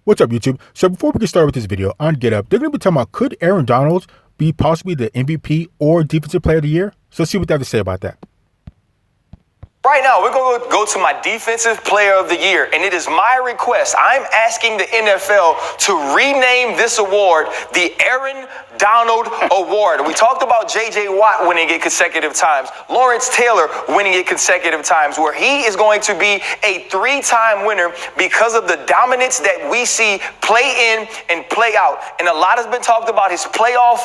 What's up, YouTube? So before we get started with this video, on Get Up, they're going to be talking about could Aaron Donald be possibly the MVP or Defensive Player of the Year? So let's see what they have to say about that. Right now, we're going to go to my Defensive Player of the Year, and it is my request. I'm asking the NFL to rename this award the Aaron Donald Award. We talked about J.J. Watt winning it consecutive times, Lawrence Taylor winning it consecutive times, where he is going to be a three-time winner because of the dominance that we see play in and play out. And a lot has been talked about his playoff,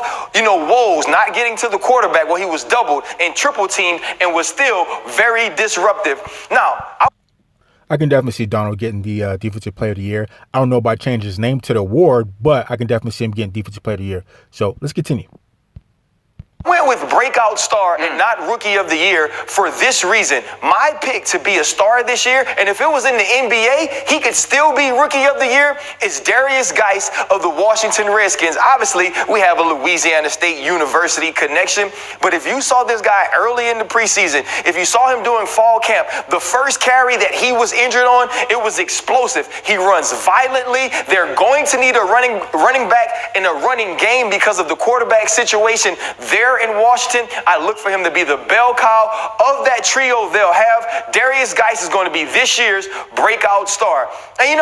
woes, not getting to the quarterback where he was doubled and triple teamed and was still very disruptive. Now, I can definitely see Donald getting the Defensive Player of the Year. I don't know about changing his name to the award, but I can definitely see him getting Defensive Player of the Year. So let's continue. Went with breakout star and not rookie of the year for this reason. My pick to be a star this year, and if it was in the NBA, he could still be rookie of the year, is Darius Geis of the Washington Redskins. Obviously, we have a Louisiana State University connection, but if you saw this guy early in the preseason, if you saw him doing fall camp, the first carry that he was injured on, it was explosive. He runs violently. They're going to need a running back in a running game because of the quarterback situation there in Washington. I look for him to be the bell cow of that trio they'll have. Darius Geis is going to be this year's breakout star. And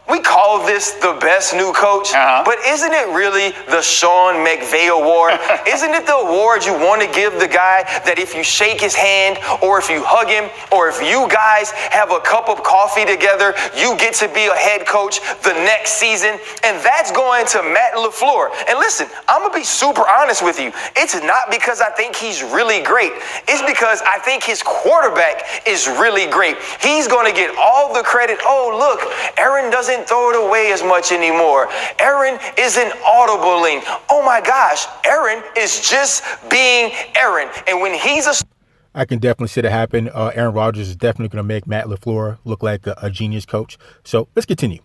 we call this the best new coach, but isn't it really the Sean McVay Award? Isn't it the award you want to give the guy that if you shake his hand or if you hug him or if you guys have a cup of coffee together, you get to be a head coach the next season? And that's going to Matt LaFleur. And listen, I'm going to be super honest with you. It's not because I think he's really great. It's because I think his quarterback is really great. He's going to get all the credit. Oh, look, Aaron doesn't throw it away as much anymore. Aaron isn't audibling. Oh my gosh, Aaron is just being Aaron. And when he's I can definitely see that happen. Aaron Rodgers is definitely going to make Matt LaFleur look like a genius coach. So let's continue.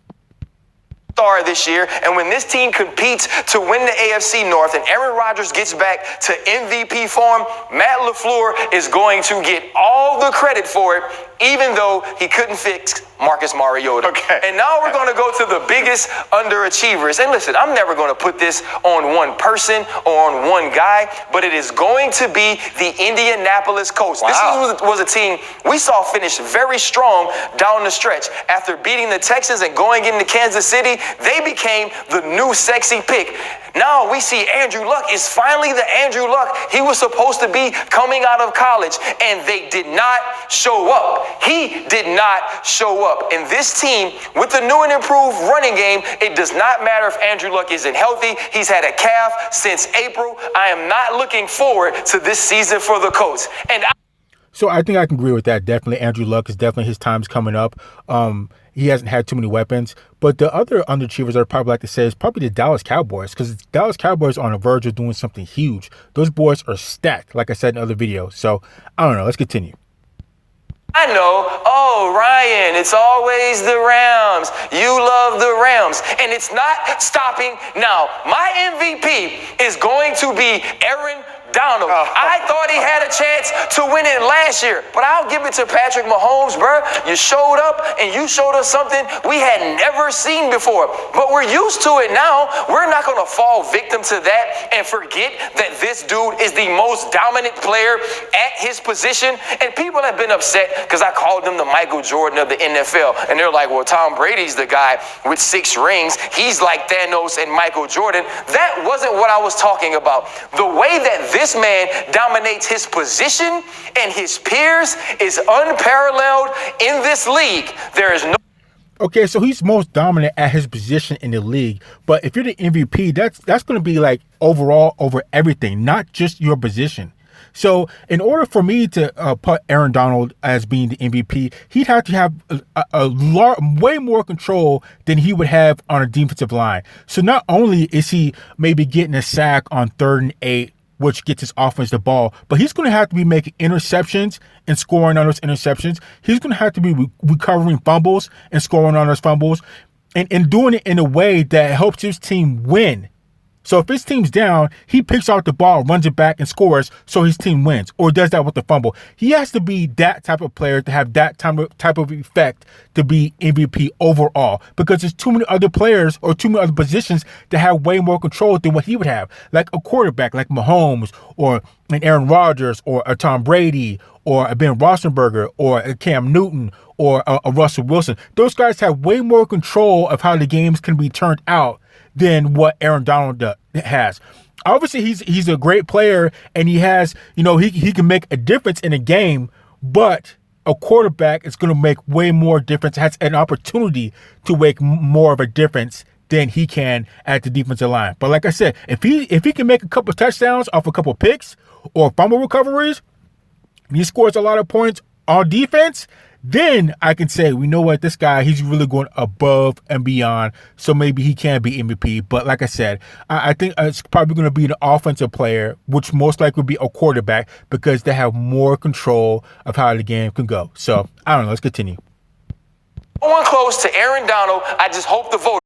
Star this year, and when this team competes to win the AFC North and Aaron Rodgers gets back to MVP form, Matt LaFleur is going to get all the credit for it, even though he couldn't fix Marcus Mariota. Okay. And now we're going to go to the biggest underachievers. And listen, I'm never going to put this on one person or on one guy, but it is going to be the Indianapolis Colts. Wow. This was a team we saw finish very strong down the stretch. After beating the Texans and going into Kansas City, they became the new sexy pick. Now we see Andrew Luck is finally the Andrew Luck he was supposed to be coming out of college, and they did not show up. He did not show up. And this team, with the new and improved running game, it does not matter if Andrew Luck isn't healthy. He's had a calf since April. I am not looking forward to this season for the Colts. So I think I can agree with that. Definitely Andrew Luck is definitely his time's coming up. He hasn't had too many weapons. But the other underachievers I'd probably like to say is probably the Dallas Cowboys, because the Dallas Cowboys are on the verge of doing something huge. Those boys are stacked, like I said in other videos. So I don't know. Let's continue. I know, Ryan, it's always the Rams. You love the Rams. And it's not stopping now. My MVP is going to be Aaron Donald. I thought he had a chance to win it last year, but I'll give it to Patrick Mahomes, bro. You showed up and you showed us something we had never seen before, but we're used to it now. We're not going to fall victim to that and forget that this dude is the most dominant player at his position. And people have been upset because I called him the Michael Jordan of the NFL. And they're like, well, Tom Brady's the guy with 6 rings. He's like Thanos and Michael Jordan. That wasn't what I was talking about. The way that this man dominates his position and his peers is unparalleled in this league. There is no... Okay, so he's most dominant at his position in the league. But if you're the MVP, that's going to be like overall over everything, not just your position. So in order for me to put Aaron Donald as being the MVP, he'd have to have way more control than he would have on a defensive line. So not only is he maybe getting a sack on 3rd and 8, which gets his offense the ball, but he's going to have to be making interceptions and scoring on those interceptions. He's going to have to be recovering fumbles and scoring on those fumbles and doing it in a way that helps his team win. So if his team's down, he picks out the ball, runs it back, and scores, so his team wins, or does that with the fumble. He has to be that type of player to have that type of effect to be MVP overall, because there's too many other players or too many other positions that have way more control than what he would have, like a quarterback like Mahomes or an Aaron Rodgers or a Tom Brady or a Ben Roethlisberger or a Cam Newton or a Russell Wilson. Those guys have way more control of how the games can be turned out than what Aaron Donald has. Obviously, he's a great player, and he has, he can make a difference in a game, but a quarterback is going to make way more difference, has an opportunity to make more of a difference than he can at the defensive line. But like I said, if he can make a couple of touchdowns off a couple of picks or fumble recoveries, and he scores a lot of points on defense, then I can say, we know what, this guy, he's really going above and beyond, so maybe he can be MVP. But like I said, I think it's probably going to be an offensive player, which most likely would be a quarterback, because they have more control of how the game can go. So, I don't know. Let's continue. No one close to Aaron Donald. I just hope the vote